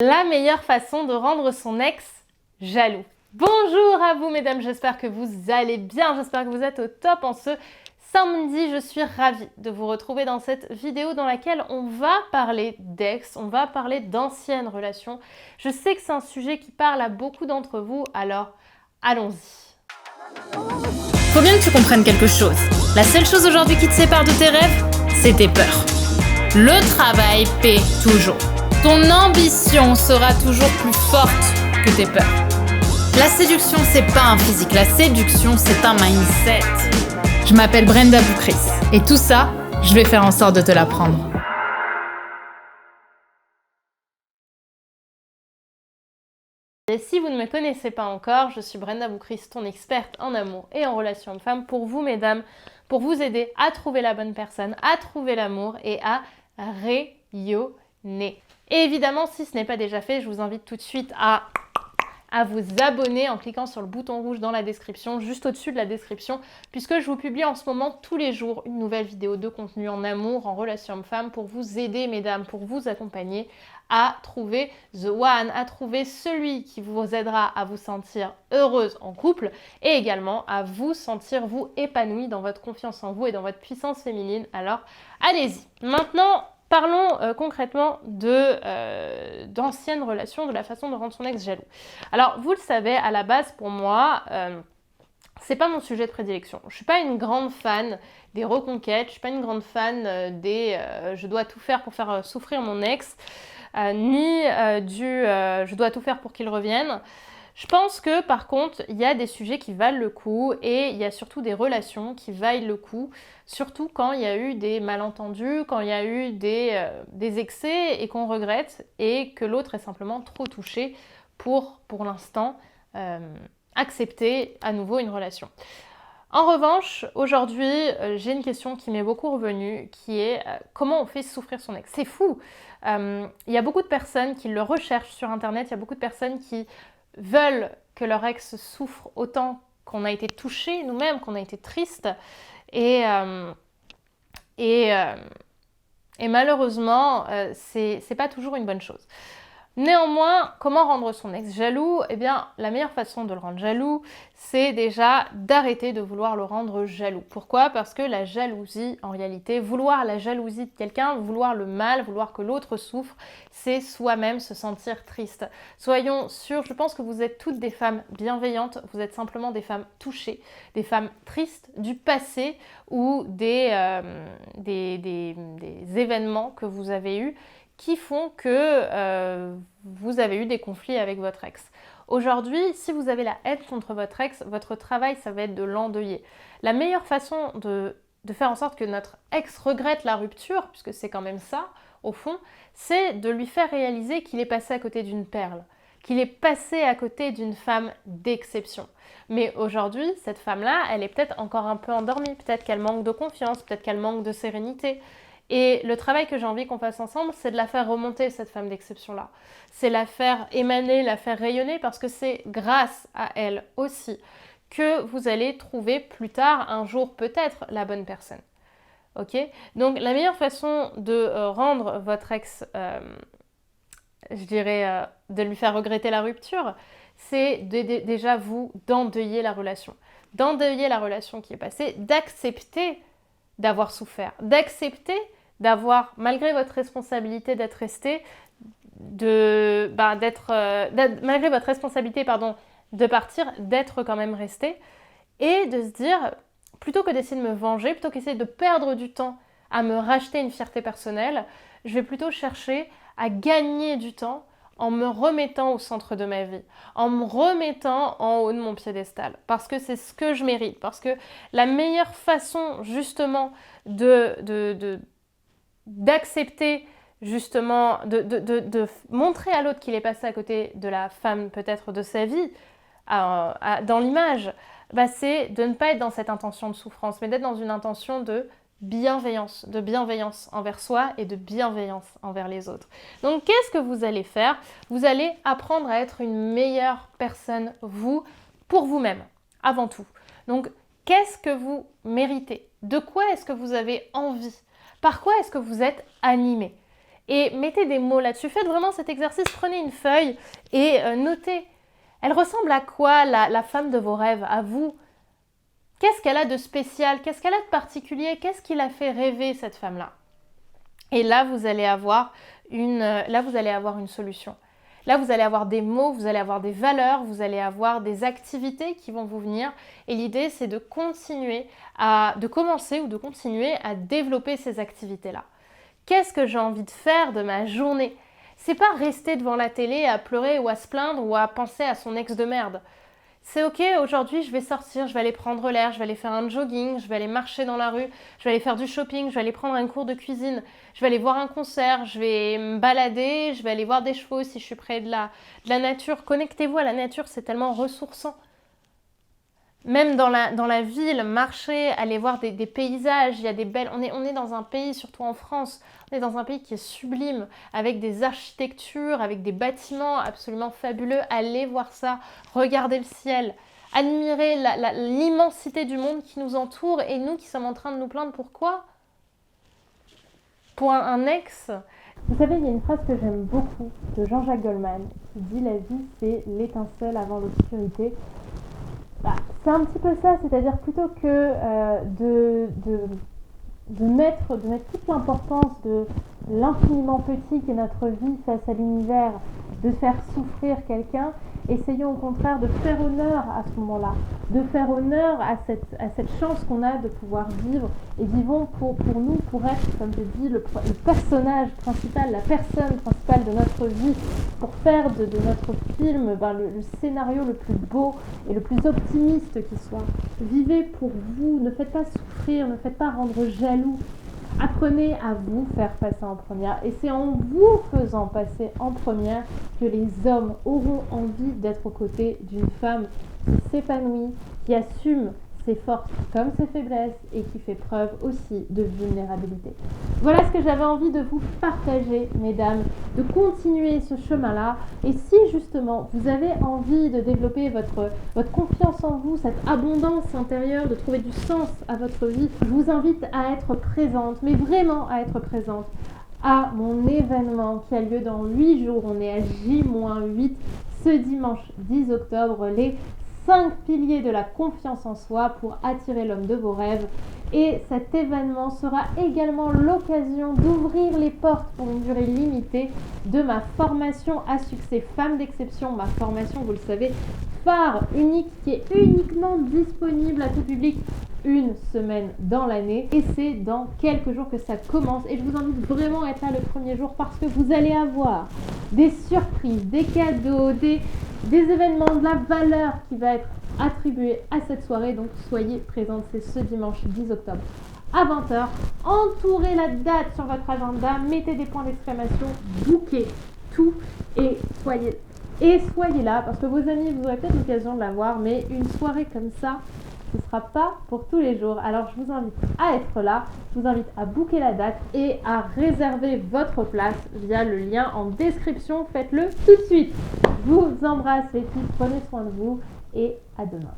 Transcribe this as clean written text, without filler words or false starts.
La meilleure façon de rendre son ex jaloux. Bonjour à vous mesdames, j'espère que vous allez bien, j'espère que vous êtes au top en ce samedi. Je suis ravie de vous retrouver dans cette vidéo dans laquelle on va parler d'ex, on va parler d'anciennes relations. Je sais que c'est un sujet qui parle à beaucoup d'entre vous, alors allons-y. Faut bien que tu comprennes quelque chose. La seule chose aujourd'hui qui te sépare de tes rêves, c'est tes peurs. Le travail paie toujours. Ton ambition sera toujours plus forte que tes peurs. La séduction, c'est pas un physique. La séduction, c'est un mindset. Je m'appelle Brenda Boukris. Et tout ça, je vais faire en sorte de te l'apprendre. Et si vous ne me connaissez pas encore, je suis Brenda Boukris, ton experte en amour et en relations hommes-femmes pour vous mesdames, pour vous aider à trouver la bonne personne, à trouver l'amour et à rayonner. Et évidemment, si ce n'est pas déjà fait, je vous invite tout de suite à vous abonner en cliquant sur le bouton rouge dans la description, juste au-dessus de la description, puisque je vous publie en ce moment tous les jours une nouvelle vidéo de contenu en amour, en relation homme-femme, pour vous aider, mesdames, pour vous accompagner à trouver the one, à trouver celui qui vous aidera à vous sentir heureuse en couple et également à vous sentir, vous, épanouie dans votre confiance en vous et dans votre puissance féminine. Alors, allez-y. Maintenant, parlons concrètement d'anciennes relations, de la façon de rendre son ex jaloux. Alors, vous le savez, à la base, pour moi, c'est pas mon sujet de prédilection. Je suis pas une grande fan des reconquêtes, je suis pas une grande fan je dois tout faire pour faire souffrir mon ex, ni je dois tout faire pour qu'il revienne. Je pense que par contre, il y a des sujets qui valent le coup et il y a surtout des relations qui valent le coup, surtout quand il y a eu des malentendus, quand il y a eu des excès et qu'on regrette et que l'autre est simplement trop touché pour l'instant, accepter à nouveau une relation. En revanche, aujourd'hui, j'ai une question qui m'est beaucoup revenue, qui est comment on fait souffrir son ex. C'est fou. Il y a beaucoup de personnes qui le recherchent sur Internet, il y a beaucoup de personnes qui veulent que leur ex souffre autant qu'on a été touché nous-mêmes, qu'on a été triste. Et malheureusement, c'est pas toujours une bonne chose. Néanmoins, comment rendre son ex jaloux? Eh bien, la meilleure façon de le rendre jaloux, c'est déjà d'arrêter de vouloir le rendre jaloux. Pourquoi? Parce que la jalousie, en réalité, vouloir la jalousie de quelqu'un, vouloir le mal, vouloir que l'autre souffre, c'est soi-même se sentir triste. Soyons sûrs, je pense que vous êtes toutes des femmes bienveillantes, vous êtes simplement des femmes touchées, des femmes tristes du passé ou des événements que vous avez eus qui font que vous avez eu des conflits avec votre ex. Aujourd'hui, si vous avez la haine contre votre ex, votre travail, ça va être de l'endeuiller. La meilleure façon de faire en sorte que notre ex regrette la rupture, puisque c'est quand même ça, au fond, c'est de lui faire réaliser qu'il est passé à côté d'une perle, qu'il est passé à côté d'une femme d'exception. Mais aujourd'hui, cette femme-là, elle est peut-être encore un peu endormie, peut-être qu'elle manque de confiance, peut-être qu'elle manque de sérénité. Et le travail que j'ai envie qu'on fasse ensemble, c'est de la faire remonter, cette femme d'exception-là. C'est la faire émaner, la faire rayonner, parce que c'est grâce à elle aussi que vous allez trouver plus tard, un jour peut-être, la bonne personne. Ok? Donc la meilleure façon de rendre votre ex, je dirais, de lui faire regretter la rupture, c'est déjà vous d'endeuiller la relation. D'endeuiller la relation qui est passée, d'accepter d'avoir souffert, d'accepter d'avoir, malgré votre responsabilité d'être resté, malgré votre responsabilité, de partir, d'être quand même resté, et de se dire, plutôt que d'essayer de me venger, plutôt qu'essayer de perdre du temps à me racheter une fierté personnelle, je vais plutôt chercher à gagner du temps en me remettant au centre de ma vie, en me remettant en haut de mon piédestal, parce que c'est ce que je mérite, parce que la meilleure façon justement d'accepter justement, de montrer à l'autre qu'il est passé à côté de la femme peut-être de sa vie, dans l'image, c'est de ne pas être dans cette intention de souffrance, mais d'être dans une intention de bienveillance envers soi et de bienveillance envers les autres. Donc qu'est-ce que vous allez faire? Vous allez apprendre à être une meilleure personne, vous, pour vous-même, avant tout. Donc qu'est-ce que vous méritez? De quoi est-ce que vous avez envie? Par quoi est-ce que vous êtes animé? et mettez des mots là-dessus. Faites vraiment cet exercice, prenez une feuille et notez. Elle ressemble à quoi la femme de vos rêves, à vous? Qu'est-ce qu'elle a de spécial? Qu'est-ce qu'elle a de particulier? Qu'est-ce qui l'a fait rêver, cette femme-là? Et là, vous allez avoir une solution. Là, vous allez avoir des mots, vous allez avoir des valeurs, vous allez avoir des activités qui vont vous venir. Et l'idée, c'est de continuer à développer ces activités-là. Qu'est-ce que j'ai envie de faire de ma journée? C'est pas rester devant la télé à pleurer ou à se plaindre ou à penser à son ex de merde. C'est ok, aujourd'hui je vais sortir, je vais aller prendre l'air, je vais aller faire un jogging, je vais aller marcher dans la rue, je vais aller faire du shopping, je vais aller prendre un cours de cuisine, je vais aller voir un concert, je vais me balader, je vais aller voir des chevaux si je suis près de la nature. Connectez-vous à la nature, c'est tellement ressourçant. Même dans la ville, marcher, aller voir des paysages, il y a des belles... On est dans un pays, surtout en France, on est dans un pays qui est sublime, avec des architectures, avec des bâtiments absolument fabuleux. Allez voir ça, regardez le ciel, admirez l'immensité du monde qui nous entoure et nous qui sommes en train de nous plaindre. Pourquoi? Pour un ex... Vous savez, il y a une phrase que j'aime beaucoup de Jean-Jacques Goldman qui dit « La vie, c'est l'étincelle avant l'obscurité ». C'est un petit peu ça, c'est-à-dire plutôt que de mettre toute l'importance de l'infiniment petit qu'est notre vie face à l'univers, de faire souffrir quelqu'un, essayons au contraire de faire honneur à ce moment-là, de faire honneur à cette chance qu'on a de pouvoir vivre et vivons pour nous, pour être, comme je dis, le personnage principal, la personne principale de notre vie, pour faire de notre film le scénario le plus beau et le plus optimiste qui soit. Vivez pour vous, ne faites pas souffrir, ne faites pas rendre jaloux. Apprenez à vous faire passer en première et c'est en vous faisant passer en première que les hommes auront envie d'être aux côtés d'une femme qui s'épanouit, qui assume ses forces comme ses faiblesses et qui fait preuve aussi de vulnérabilité. Voilà ce que j'avais envie de vous partager, mesdames, de continuer ce chemin-là. Et si justement vous avez envie de développer votre confiance en vous, cette abondance intérieure, de trouver du sens à votre vie, je vous invite à être présente, mais vraiment à être présente à mon événement qui a lieu dans 8 jours. On est à J-8 ce dimanche 10 octobre, les 5 piliers de la confiance en soi pour attirer l'homme de vos rêves. Et cet événement sera également l'occasion d'ouvrir les portes pour une durée limitée de ma formation à succès Femme d'Exception, ma formation, vous le savez, phare, unique, qui est uniquement disponible à tout public une semaine dans l'année. Et c'est dans quelques jours que ça commence. Et je vous invite vraiment à être là le premier jour parce que vous allez avoir des surprises, des cadeaux, des événements, de la valeur qui va être attribuée à cette soirée. Donc soyez présents, c'est ce dimanche 10 octobre à 20h. Entourez la date sur votre agenda, mettez des points d'exclamation, bookez tout et soyez là parce que vos amis, vous aurez peut-être l'occasion de la voir, mais une soirée comme ça, ce ne sera pas pour tous les jours. Alors je vous invite à être là, je vous invite à booker la date et à réserver votre place via le lien en description. Faites-le tout de suite. Je vous embrasse les filles, prenez soin de vous et à demain.